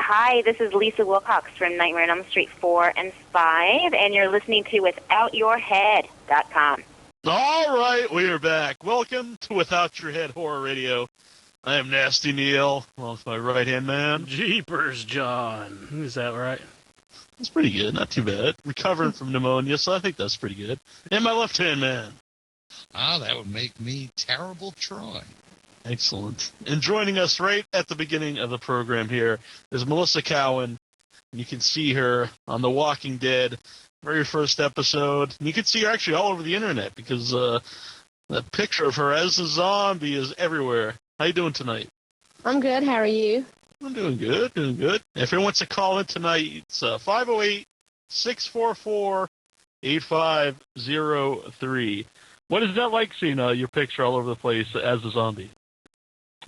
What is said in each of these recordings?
Hi, this is Lisa Wilcox from Nightmare on Elm Street 4 and 5, and you're listening to WithoutYourHead.com. All right, we are back. Welcome to Without Your Head Horror Radio. I am Nasty Neil, along with my right-hand man. Jeepers, John. Is that right? That's pretty good, not too bad. Recovering from pneumonia, so I think that's pretty good. And my left-hand man. That would make me Terrible Troy. Excellent. And joining us right at the beginning of the program here is Melissa Cowan. You can see her on The Walking Dead, very first episode. And you can see her actually all over the internet because that picture of her as a zombie is everywhere. How you doing tonight? I'm good. How are you? I'm doing good, If anyone wants to call in tonight, it's 508-644-8503. What is that like seeing your picture all over the place as a zombie?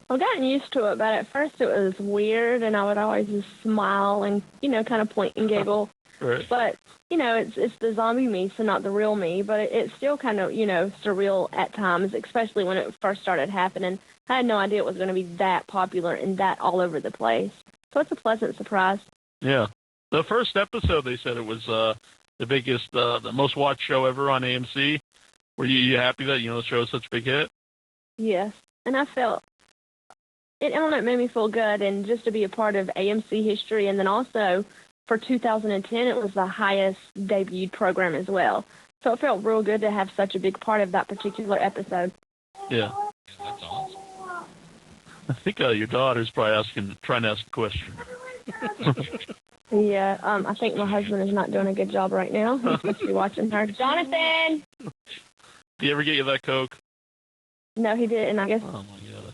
I've gotten used to it, but at first it was weird, and I would always just smile and, kind of point and giggle. Right. But, it's the zombie me, so not the real me, but it's still kind of, surreal at times, especially when it first started happening. I had no idea it was going to be that popular and that all over the place. So it's a pleasant surprise. Yeah. The first episode, they said it was the biggest, the most watched show ever on AMC. Were you happy that, the show was such a big hit? Yes. And I felt... It made me feel good, and just to be a part of AMC history, and then also for 2010, it was the highest debuted program as well. So it felt real good to have such a big part of that particular episode. Yeah. That's awesome. I think your daughter's probably trying to ask a question. Yeah, I think my husband is not doing a good job right now. He's supposed to be watching her. Jonathan! Did he ever get you that Coke? No, he didn't. I guess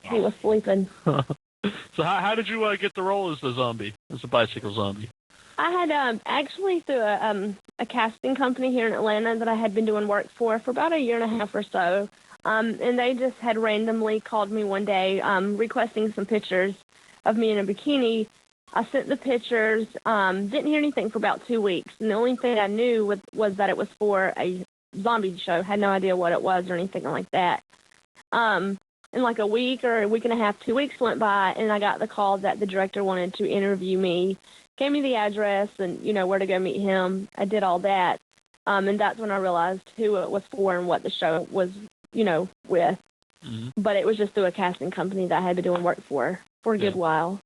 he was sleeping. So how did you get the role as the zombie, as a bicycle zombie? I had actually through a casting company here in Atlanta that I had been doing work for about a year and a half or so. And they just had randomly called me one day requesting some pictures of me in a bikini. I sent the pictures, didn't hear anything for about 2 weeks. And the only thing I knew was that it was for a zombie show. Had no idea what it was or anything like that. And like a week or a week and a half, 2 weeks went by, and I got the call that the director wanted to interview me, gave me the address and, where to go meet him. I did all that. And that's when I realized who it was for and what the show was, with. Mm-hmm. But it was just through a casting company that I had been doing work for a good while.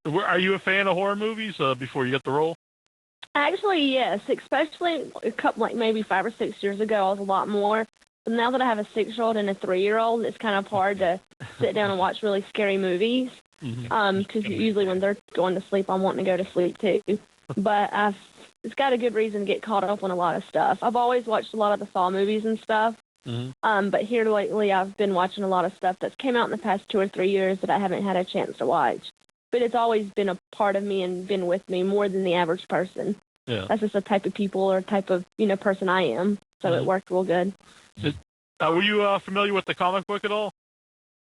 Are you a fan of horror movies before you got the role? Actually, yes, especially a couple, maybe 5 or 6 years ago, I was a lot more. But now that I have a 6-year-old and a 3-year-old, it's kind of hard to sit down and watch really scary movies. Because usually when they're going to sleep, I'm wanting to go to sleep too. But it's got a good reason to get caught up on a lot of stuff. I've always watched a lot of the Saw movies and stuff. But here lately, I've been watching a lot of stuff that's came out in the past 2 or 3 years that I haven't had a chance to watch. But it's always been a part of me and been with me more than the average person. Yeah. That's just the type of people or type of, person I am. So it worked real good. Were you familiar with the comic book at all?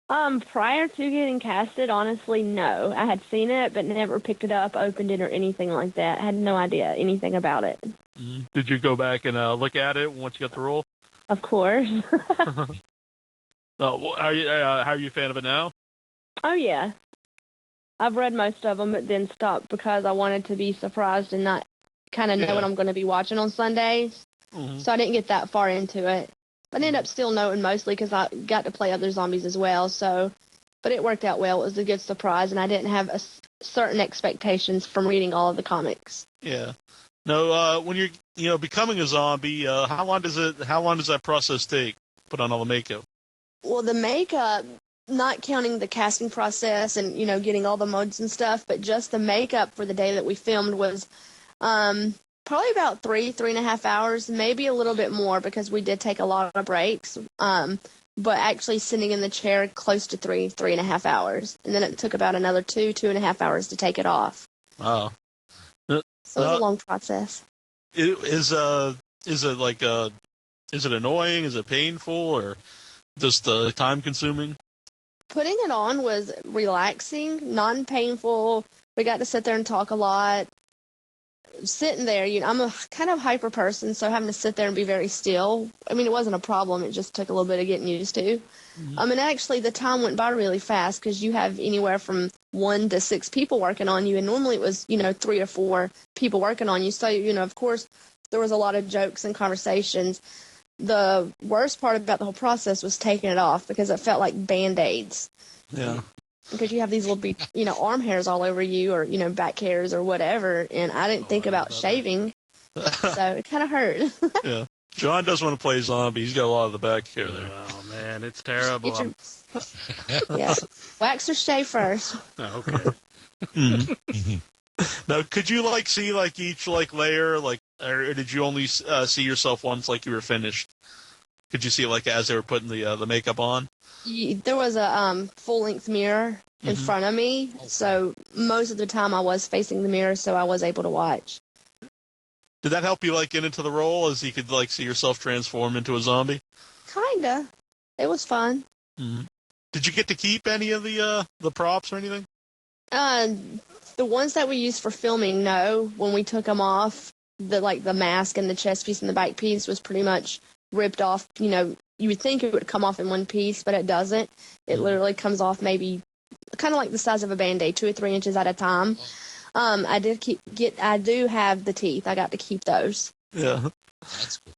Prior to getting casted, honestly, no. I had seen it, but never picked it up, opened it, or anything like that. I had no idea anything about it. Did you go back and look at it once you got the role? Of course. Are you a fan of it now? Oh, yeah. I've read most of them, but then stopped because I wanted to be surprised and not kind of know what I'm going to be watching on Sundays. So I didn't get that far into it. But I ended up still knowing mostly because I got to play other zombies as well. But it worked out well. It was a good surprise, and I didn't have certain expectations from reading all of the comics. Yeah. No, when you're becoming a zombie, how long does that process take? Put on all the makeup. Well, the makeup, not counting the casting process and getting all the modes and stuff, but just the makeup for the day that we filmed was probably about 3.5 hours, maybe a little bit more because we did take a lot of breaks. But actually sitting in the chair close to 3.5 hours, and then it took about another 2.5 hours to take it off. Wow. So it was a long process. Is it annoying? Is it painful, or just time consuming? Putting it on was relaxing, non-painful. We got to sit there and talk a lot. Sitting there, I'm a kind of hyper person, so having to sit there and be very still, it wasn't a problem. It just took a little bit of getting used to. And actually, the time went by really fast because you have anywhere from 1 to 6 people working on you, and normally it was 3 or 4 people working on you. So of course there was a lot of jokes and conversations. The worst part about the whole process was taking it off, because it felt like Band-Aids. Yeah. Because you have these little arm hairs all over you, or back hairs or whatever, and I didn't think about shaving, so it kind of hurt. Yeah. John doesn't want to play zombie. He's got a lot of the back hair there. Oh man, it's terrible. Yeah, wax or shave first. Oh, okay. Now, could you see each layer, or did you only see yourself once you were finished? Could you see as they were putting the makeup on? There was a full-length mirror in front of me, so most of the time I was facing the mirror, so I was able to watch. Did that help you get into the role, as you could see yourself transform into a zombie? Kinda. It was fun. Mm-hmm. Did you get to keep any of the props or anything? The ones that we used for filming, no. When we took them off, the mask and the chest piece and the back piece was pretty much ripped off. You would think it would come off in one piece, but it doesn't. It literally comes off maybe kind of like the size of a Band-Aid, 2 or 3 inches at a time. I do have the teeth. I got to keep those. Yeah. That's cool.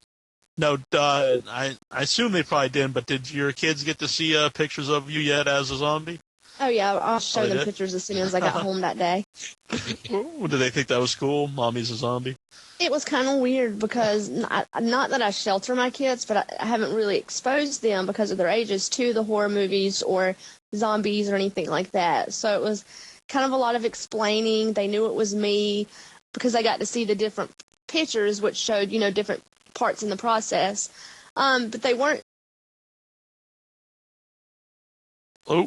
No, I assume they probably didn't, but did your kids get to see pictures of you yet as a zombie? Oh, yeah. I'll show them did? pictures as soon as I got home that day. Did they think that was cool? Mommy's a zombie? It was kind of weird, because not that I shelter my kids, but I haven't really exposed them because of their ages to the horror movies or zombies or anything like that. So it was kind of a lot of explaining. They knew it was me because I got to see the different pictures, which showed, different parts in the process. But they weren't. Oh.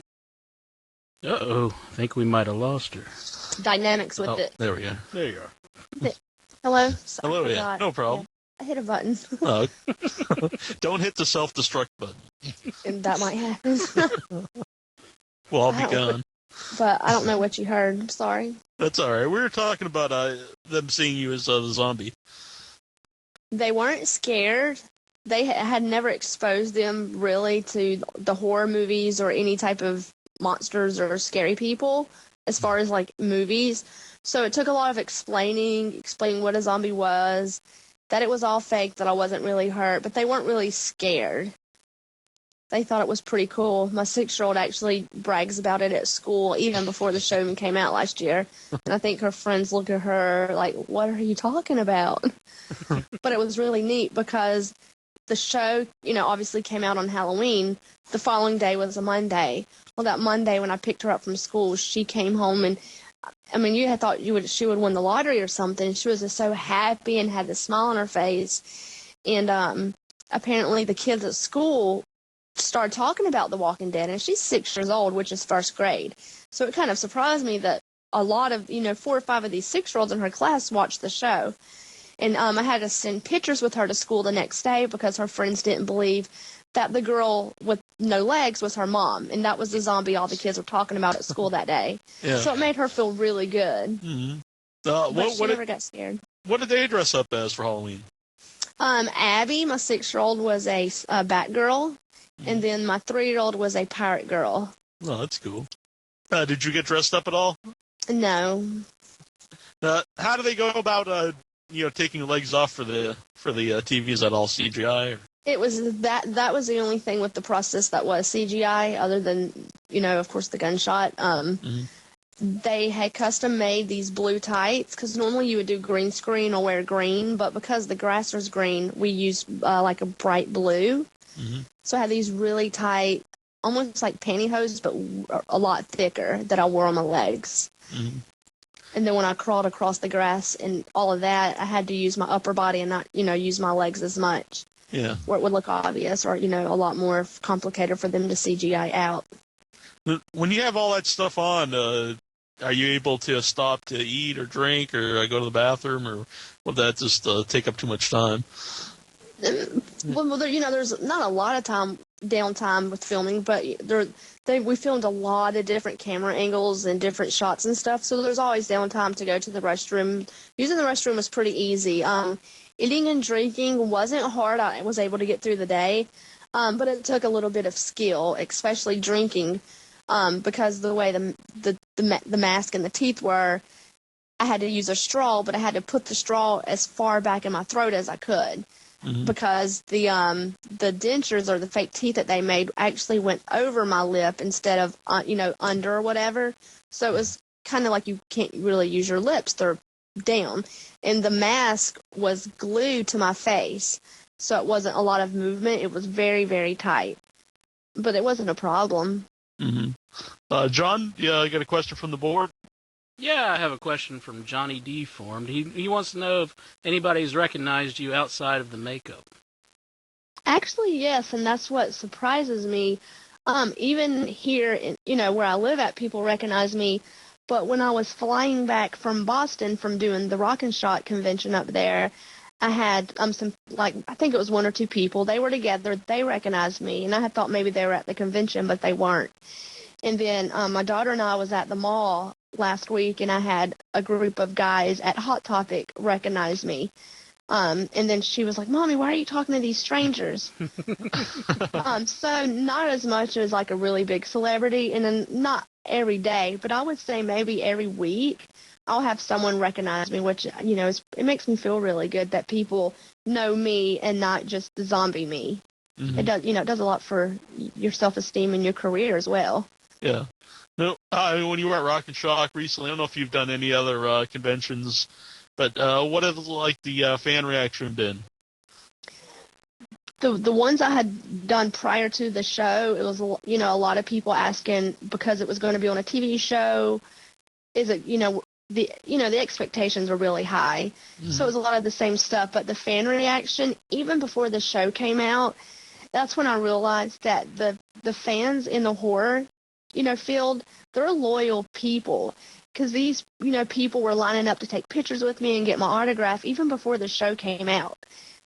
Uh-oh. I think we might have lost her. Dynamics with it. There we go. There you are. Hello? Hello, yeah. No problem. Yeah, I hit a button. Don't hit the self-destruct button. And that might happen. Well, I'll be gone. But I don't know what you heard. I'm sorry. That's all right. We were talking about them seeing you as the zombie. They weren't scared. They had never exposed them really to the horror movies or any type of monsters or scary people as far as movies. So it took a lot of explaining what a zombie was, that it was all fake, that I wasn't really hurt, but they weren't really scared. They thought it was pretty cool. My 6-year-old actually brags about it at school even before the show came out last year. And I think her friends look at her like, what are you talking about? But it was really neat because the show, obviously came out on Halloween. The following day was a Monday. Well, that Monday when I picked her up from school, she came home and, you had thought she would win the lottery or something. She was just so happy and had this smile on her face. And apparently the kids at school started talking about The Walking Dead, and she's 6 years old, which is first grade. So it kind of surprised me that a lot of, 4 or 5 of these 6-year-olds in her class watched the show. And I had to send pictures with her to school the next day because her friends didn't believe that the girl with no legs was her mom, and that was the zombie all the kids were talking about at school that day. Yeah. So it made her feel really good. Mm-hmm. But she never got scared. What did they dress up as for Halloween? Abby, my 6-year-old, was a Batgirl, and then my 3-year-old was a Pirate Girl. Oh, that's cool. Did you get dressed up at all? No. How do they go about taking legs off for the TV? Is that all CGI? Or? It was that was the only thing with the process that was CGI, other than of course the gunshot. They had custom made these blue tights because normally you would do green screen or wear green, but because the grass was green, we used like a bright blue. Mm-hmm. So I had these really tight, almost like pantyhose, but a lot thicker that I wore on my legs. Mm-hmm. And then when I crawled across the grass and all of that, I had to use my upper body and not, use my legs as much. Yeah. Where it would look obvious or, a lot more complicated for them to CGI out. When you have all that stuff on, are you able to stop to eat or drink or go to the bathroom, or will that just take up too much time? Well, there's not a lot of downtime with filming, but we filmed a lot of different camera angles and different shots and stuff, so there's always downtime to go to the restroom. Using the restroom was pretty easy. Eating and drinking wasn't hard. I was able to get through the day, but it took a little bit of skill, especially drinking, because the way the the mask and the teeth were, I had to use a straw, but I had to put the straw as far back in my throat as I could. Because the dentures or the fake teeth that they made actually went over my lip instead of under or whatever. So it was kind of like you can't really use your lips; they're down. And the mask was glued to my face, so it wasn't a lot of movement. It was very, very tight, but it wasn't a problem. John, I got a question from the board. Yeah, I have a question from Johnny Deformed. He wants to know if anybody's recognized you outside of the makeup. Actually, yes, and that's what surprises me. Even here, where I live at, people recognize me. But when I was flying back from Boston from doing the Rock and Shot convention up there, I had some, I think it was one or two people. They were together. They recognized me, and I had thought maybe they were at the convention, but they weren't. And then my daughter and I was at the mall last week, and I had a group of guys at Hot Topic recognize me. And then she was like, "Mommy, why are you talking to these strangers?" So not as much as like a really big celebrity, and then not every day, but I would say maybe every week I'll have someone recognize me, which, it makes me feel really good that people know me and not just the zombie me. It does, it does a lot for your self-esteem and your career as well. Yeah. No, when you were at Rock and Shock recently, I don't know if you've done any other conventions, but what has the fan reaction been? The ones I had done prior to the show, it was a lot of people asking because it was going to be on a TV show. Is it the expectations were really high, so it was a lot of the same stuff. But the fan reaction, even before the show came out, that's when I realized that the fans in the horror field, they're loyal people, because these, people were lining up to take pictures with me and get my autograph even before the show came out.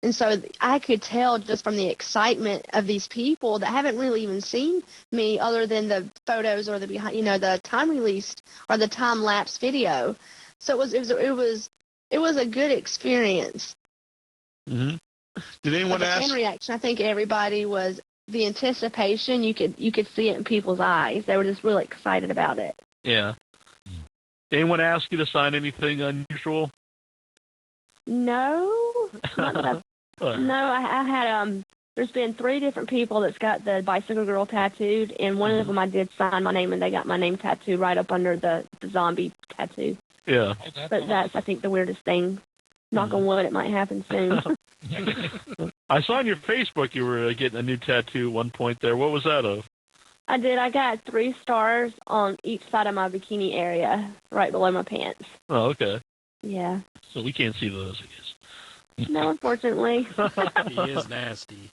And so I could tell just from the excitement of these people that haven't really even seen me other than the photos or the behind, the time released or the time lapse video. So it was a good experience. Did anyone ask? Fan reaction, I think everybody was. The anticipation, you could see it in people's eyes. They were just really excited about it. Yeah. Anyone ask you to sign anything unusual? No. Not that no, I had there's been 3 different people that's got the Bicycle Girl tattooed, and one of them I did sign my name, and they got my name tattooed right up under the zombie tattoo. Yeah. But that's, I think, the weirdest thing. Knock on wood, it might happen soon. I saw on your Facebook you were getting a new tattoo at one point there. What was that of? I did. I got 3 stars on each side of my bikini area, right below my pants. Oh, okay. Yeah. So we can't see those, I guess. No, unfortunately. He is nasty.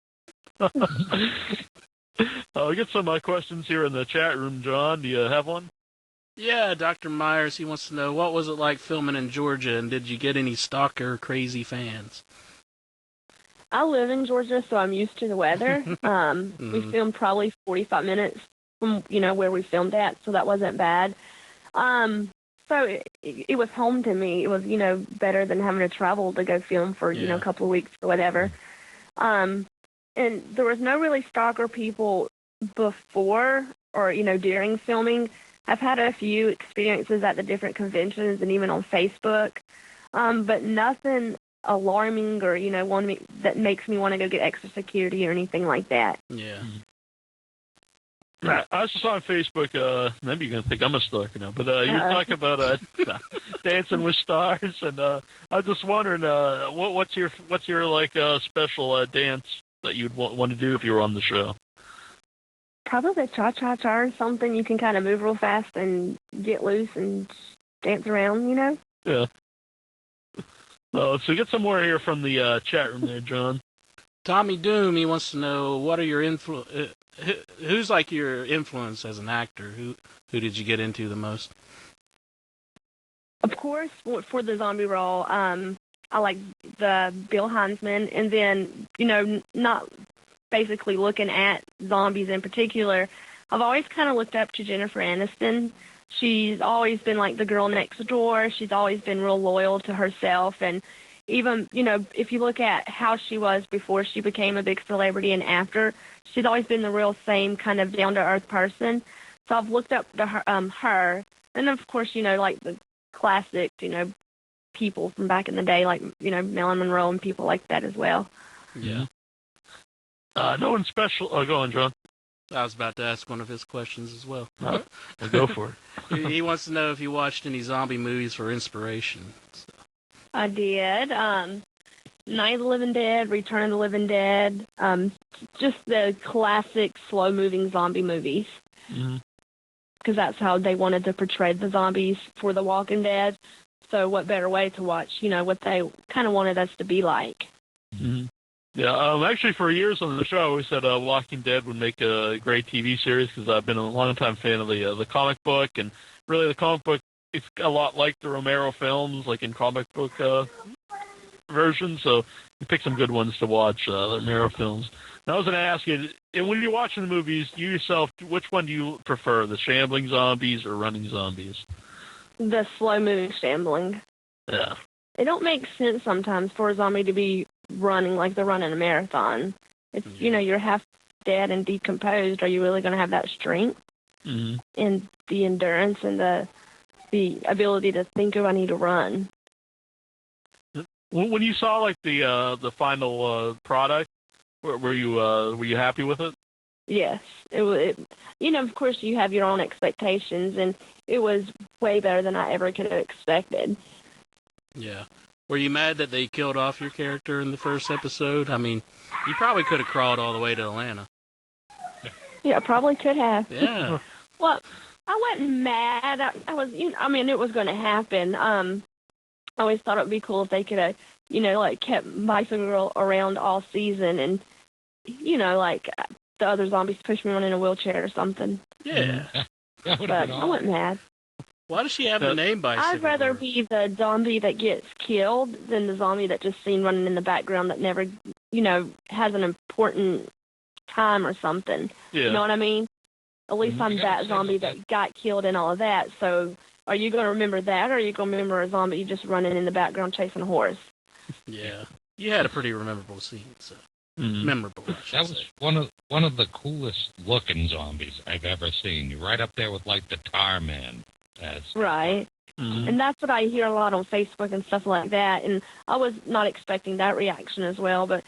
We get some questions here in the chat room, John. Do you have one? Yeah, Dr. Myers, he wants to know, what was it like filming in Georgia, and did you get any stalker crazy fans? I live in Georgia, so I'm used to the weather. We filmed probably 45 minutes from, where we filmed at, so that wasn't bad. So it was home to me. It was, better than having to travel to go film for, a couple of weeks or whatever. And there was no really stalker people before or, during filming. I've had a few experiences at the different conventions and even on Facebook, but nothing alarming or, that makes me want to go get extra security or anything like that. Yeah. I just saw on Facebook, maybe you're going to think I'm a stalker now, but you were talking about Dancing with Stars, and I was just wondering, what's your special dance that you'd want to do if you were on the show? Probably cha-cha-cha or something. You can kind of move real fast and get loose and dance around, Yeah. So get some more here from the chat room there, John. Tommy Doom, he wants to know, what are your who's like your influence as an actor? Who did you get into the most? Of course, for the zombie role, I like the Bill Heinzman, and then, not basically looking at zombies in particular, I've always kind of looked up to Jennifer Aniston. She's always been like the girl next door. She's always been real loyal to herself. And even, if you look at how she was before she became a big celebrity and after, she's always been the real same kind of down-to-earth person. So I've looked up to her. And of course, like the classic, people from back in the day, like, Marilyn Monroe and people like that as well. Yeah. No one special. Oh, go on, John. I was about to ask one of his questions as well. Well, go for it. He wants to know if you watched any zombie movies for inspiration. So. I did. Night of the Living Dead, Return of the Living Dead, just the classic slow-moving zombie movies. Mm-hmm. Because that's how they wanted to portray the zombies for The Walking Dead. So what better way to watch, what they kind of wanted us to be like. Mm-hmm. Yeah, actually, for years on the show, I always said Walking Dead would make a great TV series because I've been a long-time fan of the comic book, and really the comic book, it's a lot like the Romero films, like in comic book version, so you pick some good ones to watch, the Romero films. And I was going to ask you, when you're watching the movies, you yourself, which one do you prefer, the shambling zombies or running zombies? The slow-moving shambling. Yeah. It don't make sense sometimes for a zombie to be running like they're running a marathon. It's, you're half dead and decomposed. Are you really going to have that strength and the endurance and the ability to think, I need to run? When you saw like the final product, were you happy with it? Yes, of course you have your own expectations, and it was way better than I ever could have expected. Yeah. Were you mad that they killed off your character in the first episode? I mean, you probably could have crawled all the way to Atlanta. Yeah, probably could have. Yeah. Well, I wasn't mad. I was, it was going to happen. I always thought it would be cool if they could have, kept Bicycle Girl around all season and, like the other zombies push me around in a wheelchair or something. Yeah. But I wasn't mad. Why does she have the name Bicycle I'd rather Girl? be the zombie that gets killed than the zombie that just seen running in the background that never, has an important time or something. Yeah. You know what I mean? At least I'm that zombie that got killed and all of that. So are you going to remember that, or are you going to remember a zombie just running in the background chasing a horse? Yeah. You had a pretty memorable scene, so. Memorable, I should That say. was one of the coolest looking zombies I've ever seen. You're right up there with like the Tar Man. Right. And that's what I hear a lot on Facebook and stuff like that. And I was not expecting that reaction as well. But,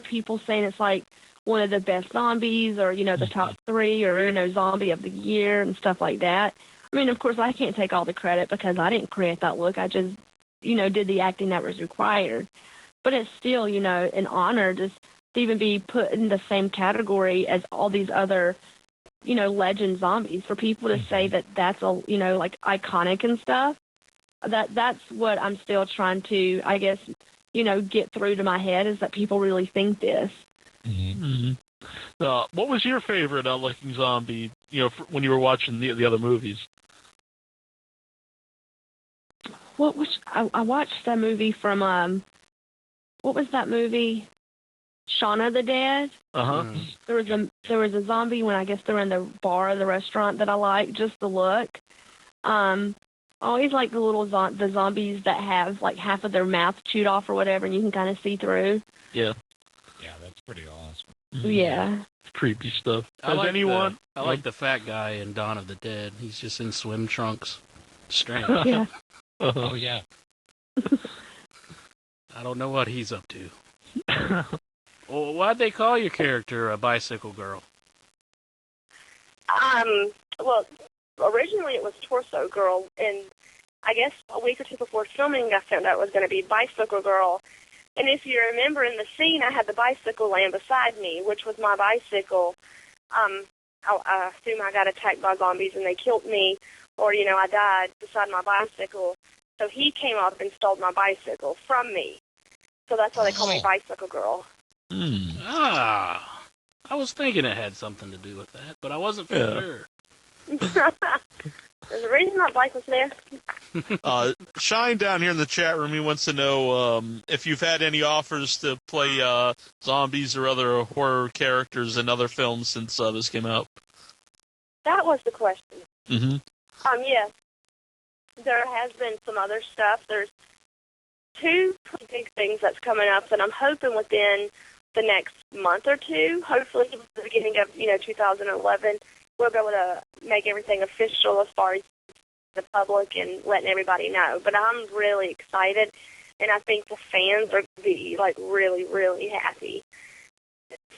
people saying it's like one of the best zombies or, the top 3 or, zombie of the year and stuff like that. I mean, of course, I can't take all the credit because I didn't create that look. I just, did the acting that was required. But it's still, an honor just to even be put in the same category as all these other legend zombies, for people to say that that's like iconic and stuff. That's what I'm still trying to, I guess, get through to my head, is that people really think this. What was your favorite looking zombie? When you were watching the other movies. I watched that movie from what was that movie? Shaun of the Dead. There was a zombie when I guess they were in the bar or the restaurant that I liked, just the look. I always like the zombies that have like half of their mouth chewed off or whatever, and you can kind of see through. Yeah. Yeah, that's pretty awesome. Yeah. Creepy stuff. I like the fat guy in Dawn of the Dead. He's just in swim trunks. Strange. Yeah. Oh, yeah. I don't know what he's up to. Well, why'd they call your character a Bicycle Girl? Well, originally it was Torso Girl, and I guess a week or two before filming, I found out it was going to be Bicycle Girl. And if you remember in the scene, I had the bicycle laying beside me, which was my bicycle. I assume I got attacked by zombies and they killed me, or, I died beside my bicycle. So he came up and stole my bicycle from me. So that's why they call me Bicycle Girl. I was thinking it had something to do with that, but I wasn't for sure. There's a reason that bike was there. Shine down here in the chat room, he wants to know if you've had any offers to play zombies or other horror characters in other films since this came out. That was the question. Mm-hmm. Yes. There has been some other stuff. There's 2 pretty big things that's coming up that I'm hoping within the next month or 2, hopefully at the beginning of 2011, we'll be able to make everything official as far as the public and letting everybody know. But I'm really excited, and I think the fans are going to be, like, really, really happy.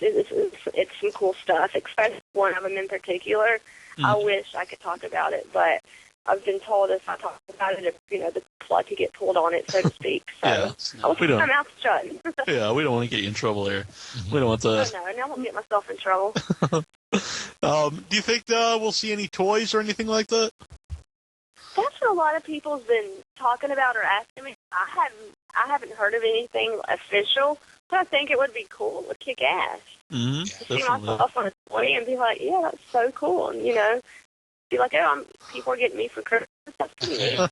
It's some cool stuff, especially one of them in particular. I wish I could talk about it, but I've been told if I talk about it, the plug could get pulled on it, so to speak. So Yeah. I'll keep my mouth shut. Yeah, we don't want to get you in trouble here. We don't want to. Oh, no, and I won't get myself in trouble. Do you think we'll see any toys or anything like that? That's what a lot of people's been talking about or asking me. I haven't heard of anything official, but I think it would be cool. It would kick ass. To see myself on a toy and be like, yeah, that's so cool. And, be like, oh, people are getting me for Christmas. That's pretty neat.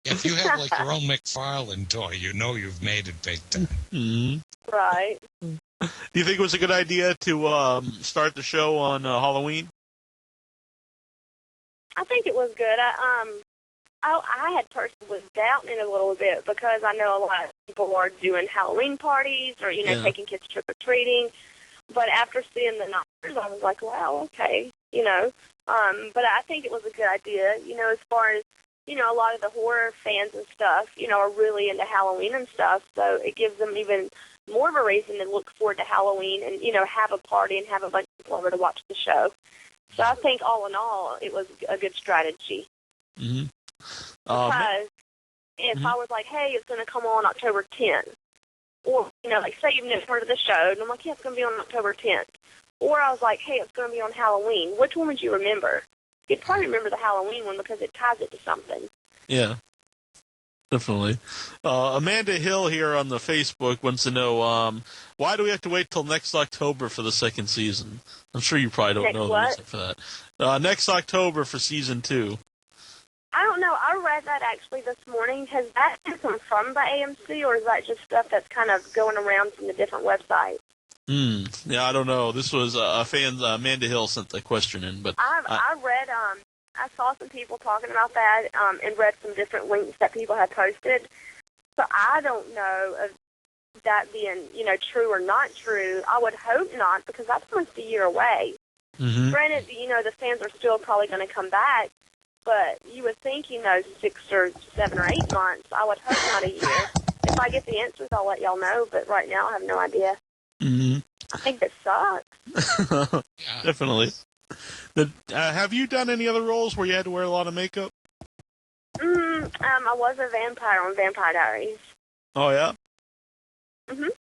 If you have like your own McFarlane toy, you know you've made it big time. Right. Do you think it was a good idea to start the show on Halloween? I think it was good. I had personally was doubting it a little bit because I know a lot of people are doing Halloween parties or, taking kids trick-or-treating. But after seeing the numbers, I was like, wow, okay, But I think it was a good idea, as far as, a lot of the horror fans and stuff, are really into Halloween and stuff. So it gives them even more of a reason to look forward to Halloween and, have a party and have a bunch of people over to watch the show. So I think all in all, it was a good strategy. Because if I was like, hey, it's going to come on October 10th, or, like say you've never heard of the show, and I'm like, yeah, it's going to be on October 10th. Or I was like, hey, it's going to be on Halloween. Which one would you remember? You'd probably remember the Halloween one because it ties it to something. Yeah, definitely. Amanda Hill here on the Facebook wants to know, why do we have to wait till next October for the second season? I'm sure you probably don't know the reason for that. Next October for season 2. I don't know. I read that actually this morning. Has that come from the AMC, or is that just stuff that's kind of going around from the different websites? Yeah, I don't know. This was a fan, Amanda Hill sent the question in, but I read, I saw some people talking about that, and read some different links that people had posted. So I don't know of that being, true or not true. I would hope not, because that's almost a year away. Granted, the fans are still probably going to come back, but you would think, 6 or 7 or 8 months. I would hope not a year. If I get the answers, I'll let y'all know, but right now I have no idea. I think it sucks. Definitely. Have you done any other roles where you had to wear a lot of makeup? I was a vampire on Vampire Diaries. Oh, yeah?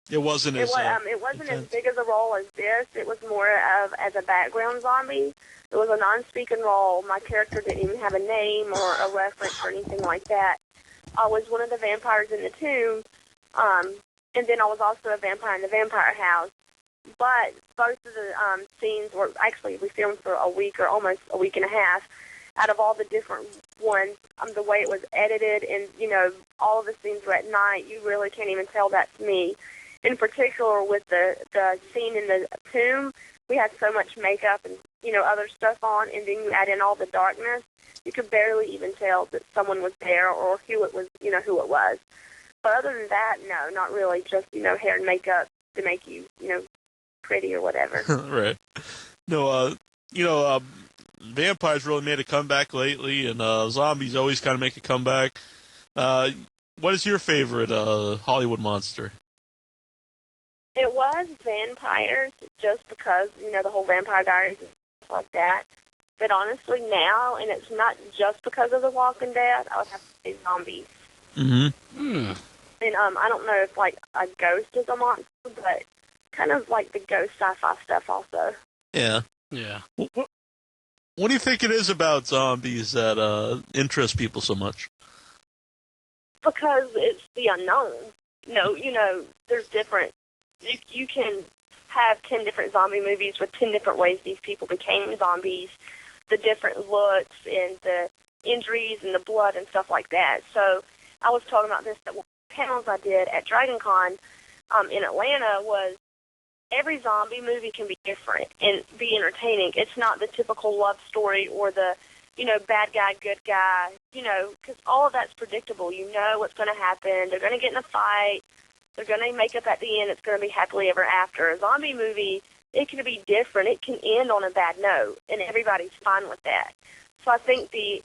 It wasn't as it wasn't as big as a role as this. It was more of as a background zombie. It was a non-speaking role. My character didn't even have a name or a reference or anything like that. I was one of the vampires in the tomb, and then I was also a vampire in the vampire house. But both of the scenes were actually, we filmed for a week or almost a week and a half. Out of all the different ones, the way it was edited and, all of the scenes were at night, you really can't even tell that's me. In particular, with the scene in the tomb, we had so much makeup and, other stuff on, and then you add in all the darkness, you could barely even tell that someone was there or who it was, who it was. But other than that, no, not really, just, hair and makeup to make you, pretty or whatever. Right. No, vampires really made a comeback lately, and zombies always kind of make a comeback. What is your favorite Hollywood monster? It was vampires, just because, the whole Vampire Diaries and stuff like that. But honestly, now, and it's not just because of The Walking Dead, I would have to say zombies. And I don't know if, like, a ghost is a monster, but kind of like the ghost sci-fi stuff also. Yeah. Yeah. What do you think it is about zombies that interest people so much? Because it's the unknown. There's different. You can have 10 different zombie movies with 10 different ways these people became zombies, the different looks and the injuries and the blood and stuff like that. So I was talking about this at one of the panels I did at Dragon Con in Atlanta was every zombie movie can be different and be entertaining. It's not the typical love story or the, bad guy, good guy, because all of that's predictable. You know what's going to happen. They're going to get in a fight. They're going to make up at the end. It's going to be happily ever after. A zombie movie, it can be different. It can end on a bad note, and everybody's fine with that. So I think the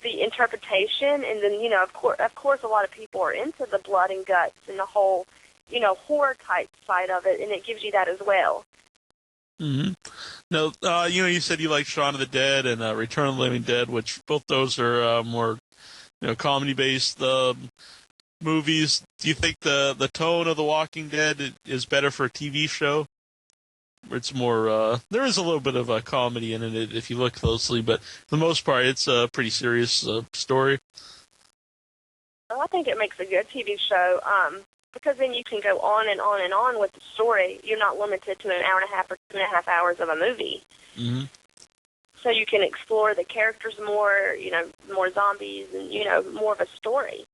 the interpretation, and then, of course, a lot of people are into the blood and guts and the whole, horror type side of it, and it gives you that as well. Mm-hmm. Now, you said you like Shaun of the Dead and Return of the Living Dead, which both those are more, comedy-based movies. Do you think the tone of The Walking Dead is better for a TV show? It's more, there is a little bit of a comedy in it if you look closely, but for the most part, it's a pretty serious story. Well, I think it makes a good TV show, because then you can go on and on and on with the story. You're not limited to an hour and a half or 2.5 hours of a movie. Mm-hmm. So you can explore the characters more, more zombies and, more of a story.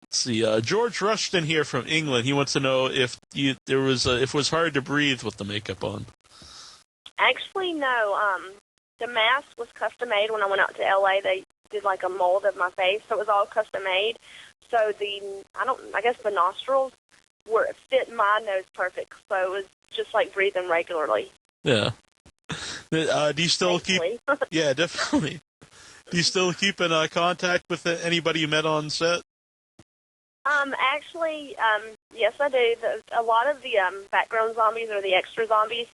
Let's see, George Rushton here from England. He wants to know if if it was hard to breathe with the makeup on. Actually, no. The mask was custom made when I went out to LA. They did like a mold of my face, so it was all custom made. So I guess the nostrils fit my nose perfect. So it was just like breathing regularly. Yeah. Do you still keep? Yeah, definitely. Do you still keep in contact with anybody you met on set? Actually, yes, I do. A lot of the background zombies or the extra zombies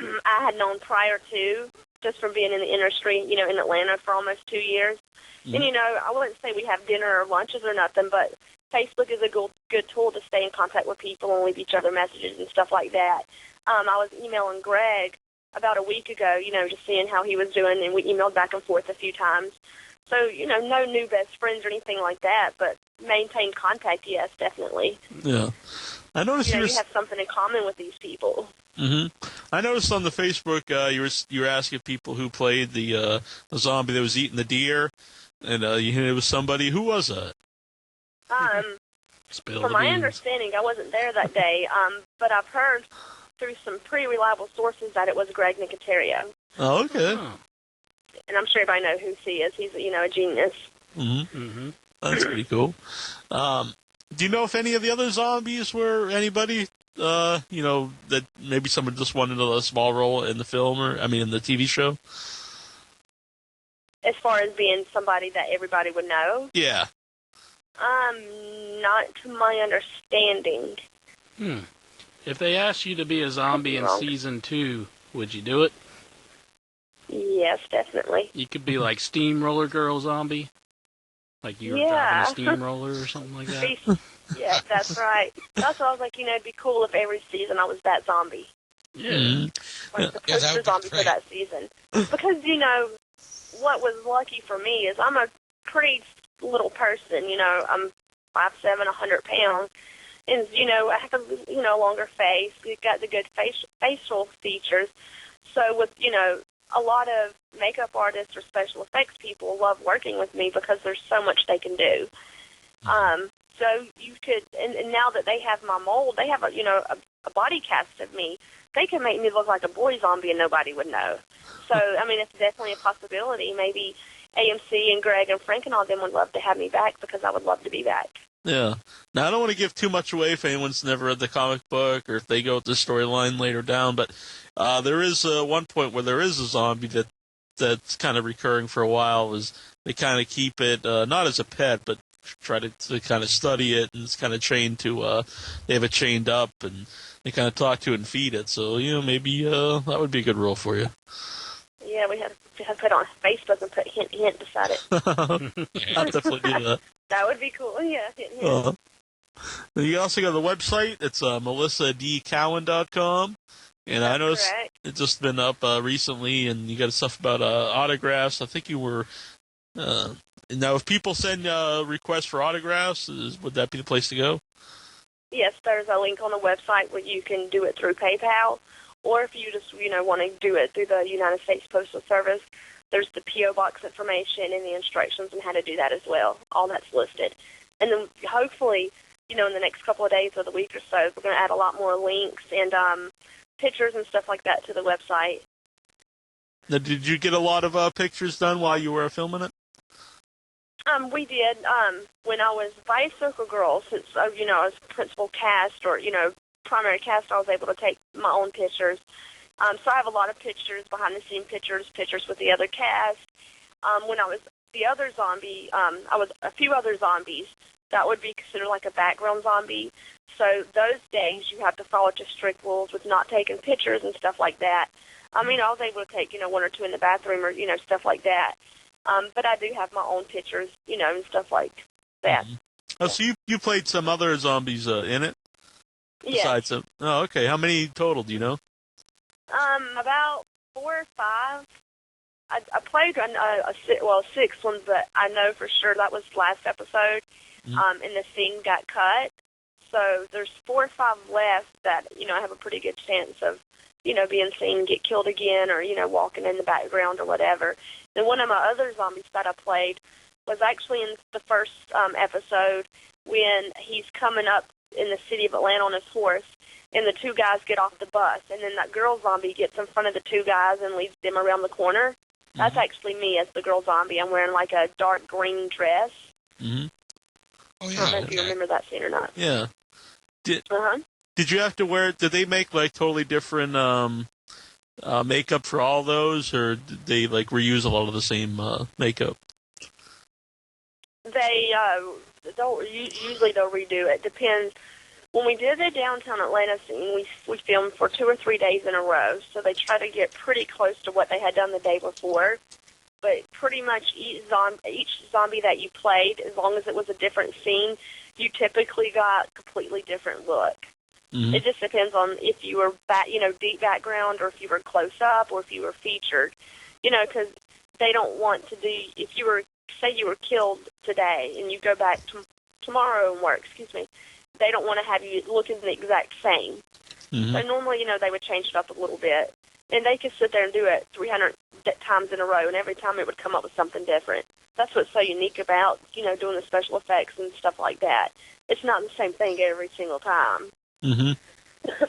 I had known prior to, just from being in the industry, in Atlanta for almost 2 years. Mm-hmm. And, I wouldn't say we have dinner or lunches or nothing, but Facebook is a good tool to stay in contact with people and leave each other messages and stuff like that. I was emailing Greg about a week ago, just seeing how he was doing, and we emailed back and forth a few times. So, no new best friends or anything like that, but maintain contact, yes, definitely. Yeah. I noticed you have something in common with these people. Mm-hmm. I noticed on the Facebook you were asking people who played the zombie that was eating the deer, and it was somebody. Who was that? From my understanding, I wasn't there that day, but I've heard through some pretty reliable sources that it was Greg Nicotero. Oh, okay. Oh. And I'm sure everybody knows who he is. He's, a genius. Mm-hmm. Mm-hmm. That's pretty cool. Do you know if any of the other zombies were anybody, that maybe someone just wanted a small role in the film in the TV show? As far as being somebody that everybody would know? Yeah. Not to my understanding. If they asked you to be a zombie in season 2, would you do it? Yes, definitely. You could be like Steamroller Girl zombie. Like you were driving a steamroller or something like that. Yeah, that's right. That's why I was like, it'd be cool if every season I was that zombie. Yeah. Mm-hmm. Like the poster zombie for that season. Because, what was lucky for me is I'm a pretty little person, I'm 5'7", 100 pounds. And, I have a, longer face. We've got the good facial features. So with, a lot of makeup artists or special effects people love working with me because there's so much they can do. So you could, and now that they have my mold, they have a body cast of me. They can make me look like a boy zombie and nobody would know. So, it's definitely a possibility. Maybe AMC and Greg and Frank and all them would love to have me back because I would love to be back. Yeah. Now, I don't want to give too much away if anyone's never read the comic book or if they go with the storyline later down, but there is one point where there is a zombie that's kind of recurring for a while. Is they kind of keep it not as a pet, but try to kind of study it, and it's kind of trained to. They have it chained up, and they kind of talk to it and feed it. So maybe that would be a good role for you. Yeah, we have to put it on Facebook and put hint beside it. I'll definitely do that. That would be cool. Yeah. Hint. You can also go to the website. It's melissadcowan.com. And I noticed it's just been up recently, and you got stuff about autographs. I think you were... now, if people send requests for autographs, would that be the place to go? Yes, there's a link on the website where you can do it through PayPal, or if you just, want to do it through the United States Postal Service, there's the P.O. Box information and the instructions on how to do that as well. All that's listed. And then hopefully, in the next couple of days or the week or so, we're going to add a lot more links and pictures and stuff like that to the website. Now, did you get a lot of pictures done while you were filming it? We did. When I was Bicycle Girl, since, I was principal cast or, primary cast, I was able to take my own pictures. So I have a lot of pictures, behind-the-scenes pictures with the other cast. when I was the other zombie, I was a few other zombies. That would be considered like a background zombie. So those days you have to follow just strict rules with not taking pictures and stuff like that. I mean, I was able to take, one or two in the bathroom or, stuff like that. But I do have my own pictures, and stuff like that. Mm-hmm. Oh, so you played some other zombies in it? Yes. Besides them? Oh, okay. How many total, do you know? About 4 or 5. I played a sixth one, but I know for sure that was last episode, and the scene got cut. So there's 4 or 5 left that, I have a pretty good chance of, being seen get killed again or, walking in the background or whatever. And one of my other zombies that I played was actually in the first episode when he's coming up in the city of Atlanta on his horse, and the 2 guys get off the bus, and then that girl zombie gets in front of the 2 guys and leads them around the corner. That's actually me as the girl zombie. I'm wearing like a dark green dress. Mm-hmm. Oh, yeah. I don't know if you remember that scene or not. Yeah. Did you have to wear? Did they make like totally different makeup for all those, or did they like reuse a lot of the same makeup? They don't usually they'll redo it. Depends. When we did the downtown Atlanta scene, we filmed for 2 or 3 days in a row, so they try to get pretty close to what they had done the day before. But pretty much each zombie that you played, as long as it was a different scene, you typically got a completely different look. Mm-hmm. It just depends on if you were deep background, or if you were close up, or if you were featured. Because they don't want to do. If you were, say, you were killed today, and you go back tomorrow and work. They don't want to have you looking the exact same. Mm-hmm. So normally, they would change it up a little bit. And they could sit there and do it 300 times in a row, and every time it would come up with something different. That's what's so unique about, doing the special effects and stuff like that. It's not the same thing every single time. Mm-hmm.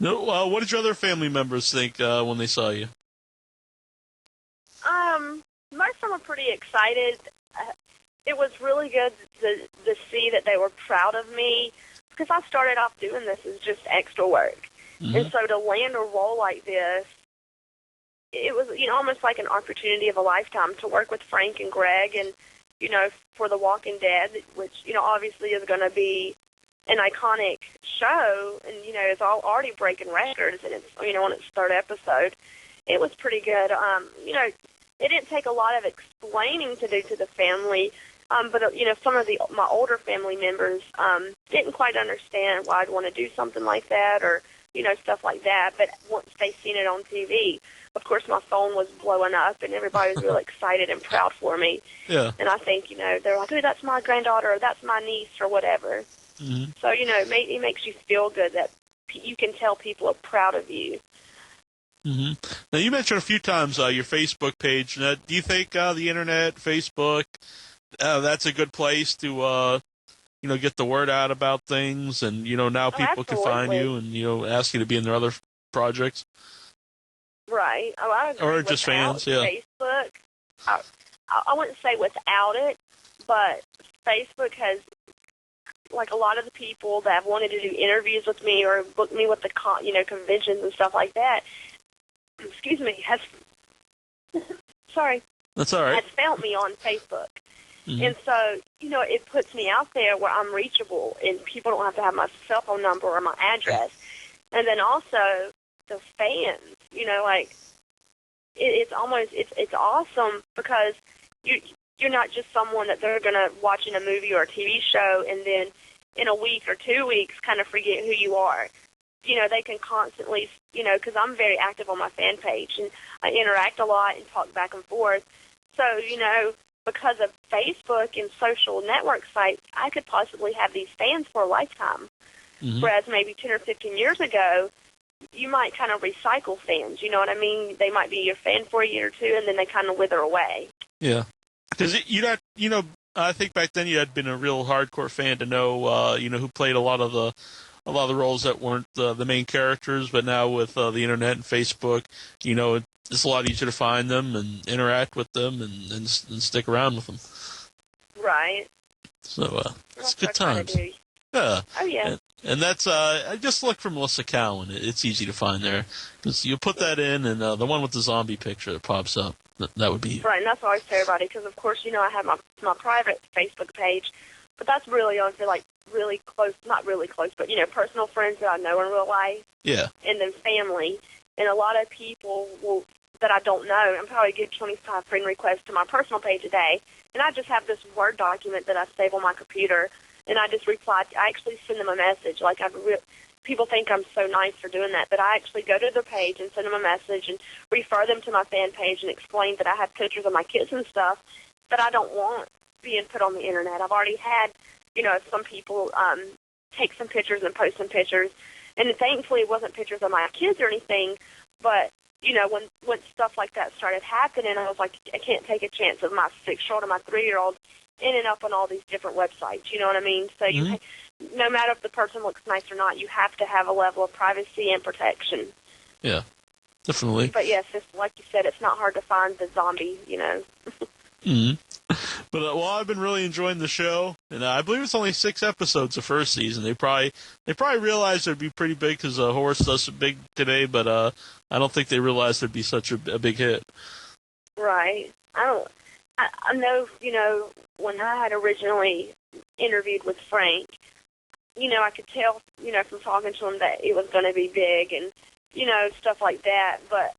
No, what did your other family members think when they saw you? Most of them were pretty excited. It was really good to see that they were proud of me, because I started off doing this as just extra work. Mm-hmm. And so to land a role like this, it was, almost like an opportunity of a lifetime to work with Frank and Greg and, for The Walking Dead, which, obviously is going to be an iconic show and, it's already breaking records, and it's, on its 3rd episode. It was pretty good. It didn't take a lot of explaining to do to the family. But, some of my older family members didn't quite understand why I'd want to do something like that, or, stuff like that. But once they seen it on TV, of course, my phone was blowing up, and everybody was really excited and proud for me. Yeah. And I think, they're like, oh, that's my granddaughter, or that's my niece, or whatever. Mm-hmm. So, it makes you feel good that you can tell people are proud of you. Mm-hmm. Now, you mentioned a few times your Facebook page. Now, do you think the Internet, Facebook, that's a good place to, get the word out about things, and, now people can find you and, ask you to be in their other projects? Right. Oh, I agree. Or just fans, yeah. Facebook, I wouldn't say without it, but Facebook has, like, a lot of the people that have wanted to do interviews with me or book me with the, conventions and stuff like that, excuse me, sorry. That's all right. Has found me on Facebook. Mm-hmm. And so, it puts me out there where I'm reachable, and people don't have to have my cell phone number or my address. And then also the fans, it's awesome, because you're not just someone that they're going to watch in a movie or a TV show and then in a week or 2 weeks kind of forget who you are. They can constantly, because I'm very active on my fan page, and I interact a lot and talk back and forth. So, because of Facebook and social network sites, I could possibly have these fans for a lifetime. Mm-hmm. Whereas maybe 10 or 15 years ago, you might kind of recycle fans. You know what I mean? They might be your fan for a year or two, and then they kind of wither away. Yeah. Because I think back then you had been a real hardcore fan to know, who played a lot of the roles that weren't the main characters, but now with the Internet and Facebook, it's a lot easier to find them and interact with them and stick around with them. Right. So it's good times. Yeah. Oh, yeah. And that's, just look for Melissa Cowan. It's easy to find there. Because you put that in, and the one with the zombie picture that pops up. That would be Right, and that's what I always tell everybody, because, of course, you know, I have my private Facebook page, but that's really only for, like, really close, not really close, but, you know, personal friends that I know in real life, yeah. and then family. And a lot of people that I don't know, I'm probably get 25 friend requests to my personal page a day, and I just have this Word document that I save on my computer, and I just reply. I actually send them a message. Like, people think I'm so nice for doing that, but I actually go to their page and send them a message and refer them to my fan page and explain that I have pictures of my kids and stuff that I don't want being put on the Internet. I've already had, you know, some people take some pictures and post some pictures, and thankfully it wasn't pictures of my kids or anything, but, you know, when stuff like that started happening, I was like, I can't take a chance of my 6-year-old and my 3-year-old ending up on all these different websites, you know what I mean? So no matter if the person looks nice or not, you have to have a level of privacy and protection. Yeah, definitely. But yes, it's, like you said, it's not hard to find the zombie, you know. But well, I've been really enjoying the show, and I believe it's only 6 episodes the first season. They probably realized it'd be pretty big because Horace does it big today, but I don't think they realized it'd be such a big hit. Right. I know, you know, when I had originally interviewed with Frank, you know, I could tell, you know, from talking to him that it was going to be big and, you know, stuff like that. But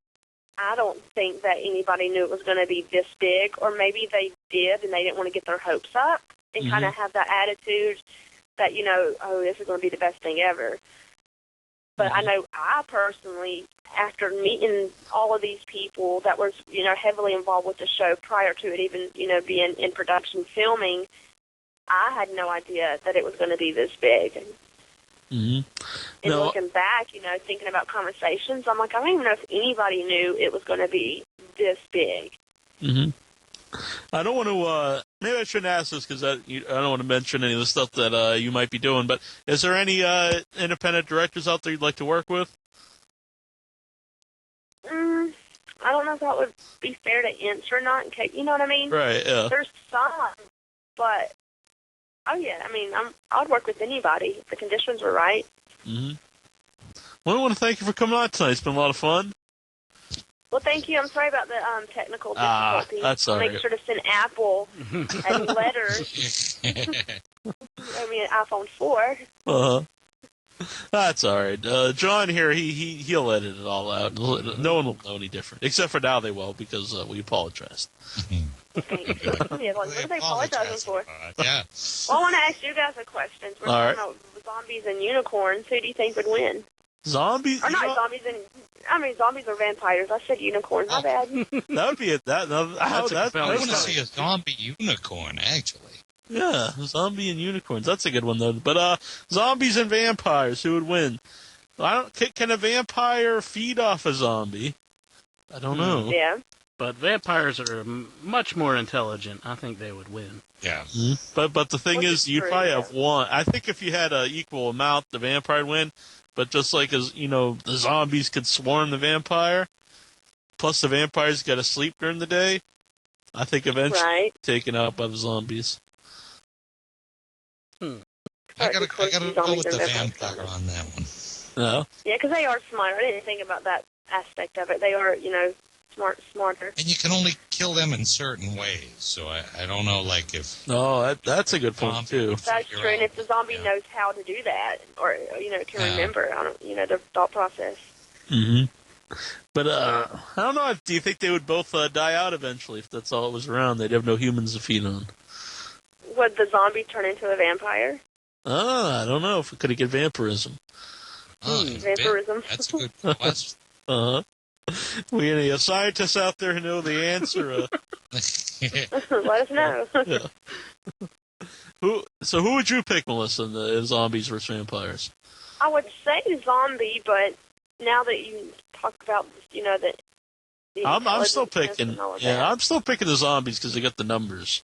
I don't think that anybody knew it was going to be this big, or maybe they did and they didn't want to get their hopes up and kind of have that attitude that, you know, oh, this is going to be the best thing ever. But I know I personally, after meeting all of these people that were, you know, heavily involved with the show prior to it even, you know, being in production filming, I had no idea that it was going to be this big. And looking back, you know, thinking about conversations, I'm like, I don't even know if anybody knew it was going to be this big. I don't want to, maybe I shouldn't ask this because I don't want to mention any of the stuff that you might be doing, but is there any independent directors out there you'd like to work with? I don't know if that would be fair to answer or not, in case, you know what I mean? Right, yeah. There's some, but, oh yeah, I mean, I'd work with anybody if the conditions were right. Well, I want to thank you for coming on tonight. It's been a lot of fun. Well, thank you. I'm sorry about the technical difficulties. That's all right. Make sure to send Apple a letter. I mean, an iPhone 4. That's all right. John here, he'll edit it all out. No one will know any different, except for now they will, because we apologized. Yeah, what are they apologizing for? Yeah. Well, I want to ask you guys a question. We're talking about zombies and unicorns. Who do you think would win? Zombies? Or not zombies and... I mean, zombies or vampires. I said unicorn. My bad. That would be it. I want to see a zombie unicorn, actually. Yeah, zombie and unicorns. That's a good one, though. But zombies and vampires, who would win? Can a vampire feed off a zombie? I don't know. Yeah. But vampires are much more intelligent. I think they would win. Yeah. But the thing is, you probably have one. I think if you had an equal amount, the vampire would win. But just like as you know, the zombies could swarm the vampire. Plus, the vampires got to sleep during the day. I think eventually taken out by the zombies. I gotta go with the vampire on that one. No. Yeah, because they are smart. I didn't think about that aspect of it. They are, you know, smarter. And you can only kill them in certain ways. So I don't know, like if. No, that's a good point too. That's true. And if the zombie knows how to do that, or you know, can remember, their thought process. But I don't know. Do you think they would both die out eventually if that's all that was around? They'd have no humans to feed on. Would the zombie turn into a vampire? I don't know if it could get vampirism. Vampirism. That's a good question. We any scientists out there who know the answer? Let us know. Who would you pick, Melissa, in the zombies versus vampires? I would say zombie, but now that you talk about, you know, that I'm still picking. Yeah, I'm still picking the zombies because they got the numbers.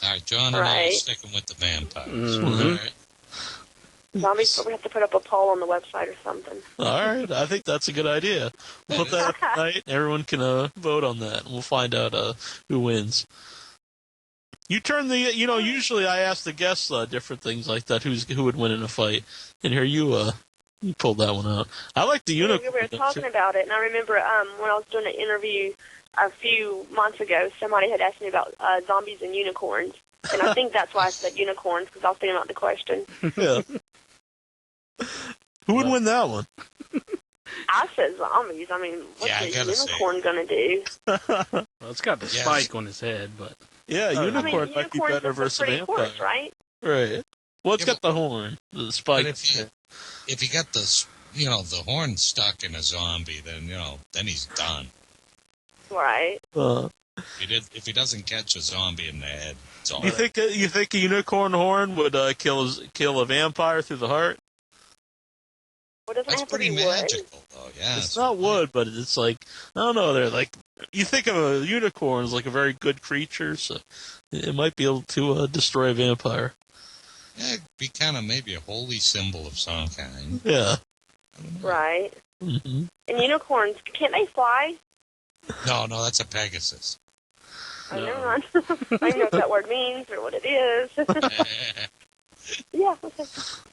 All right, John and I are sticking with the vampires. All right. Zombies, but we have to put up a poll on the website or something. All right, I think that's a good idea. We'll put that up tonight. Everyone can vote on that, and we'll find out who wins. You turn usually I ask the guests different things like that, who would win in a fight, and here you pulled that one out. I like the unicorn. We were talking about it, and I remember when I was doing an interview a few months ago, somebody had asked me about zombies and unicorns. And I think that's why I said unicorns, because I was thinking about the question. Yeah. Who would win that one? I said zombies. I mean, what's a unicorn going to do? Well, it's got the spike on his head, but... Yeah, unicorn might be better versus a vampire. Horse, right? Right. Well, it's got the horn, the spike. If he got the, the horn stuck in a zombie, then, then he's done. Right. If he doesn't catch a zombie in the head, it's all You think a unicorn horn would kill a vampire through the heart? Well, that's pretty magical, though. Yeah, it's not wood, but it's like I don't know. They're like you think of a unicorn as like a very good creature, so it might be able to destroy a vampire. Yeah, it'd be kind of maybe a holy symbol of some kind. Yeah. Right. Mm-hmm. And unicorns, can't they fly? No, that's a Pegasus. Oh, never mind. I don't know what that word means or what it is. Yeah.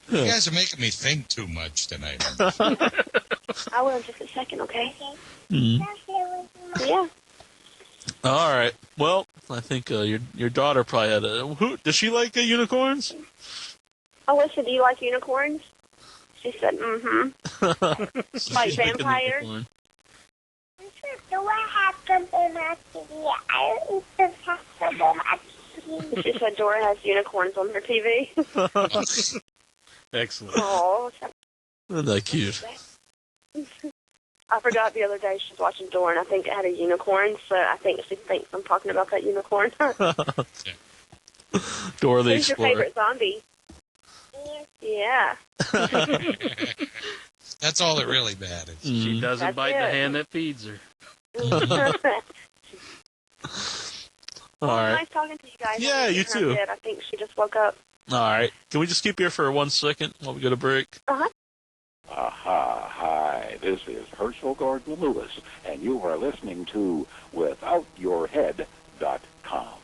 You guys are making me think too much tonight. I will in just a second, okay? Mm-hmm. Yeah. All right. Well, I think your daughter probably had does she like unicorns? Alyssa, do you like unicorns? She said, mm-hmm. Like vampires? She said Dora has unicorns on her TV. Excellent. Oh, Isn't that cute? I forgot the other day she was watching Dora, and I think it had a unicorn, so I think she thinks I'm talking about that unicorn. Dora the Who's your Explorer. favorite zombie? Yeah. That's all that really matters. Mm-hmm. She doesn't bite the hand that feeds her. All right. Nice talking to you guys. Yeah, you too. I think she just woke up. All right. Can we just keep here for 1 second while we go to break? Uh-huh. Hi, this is Herschel Gordon Lewis, and you are listening to WithoutYourHead.com.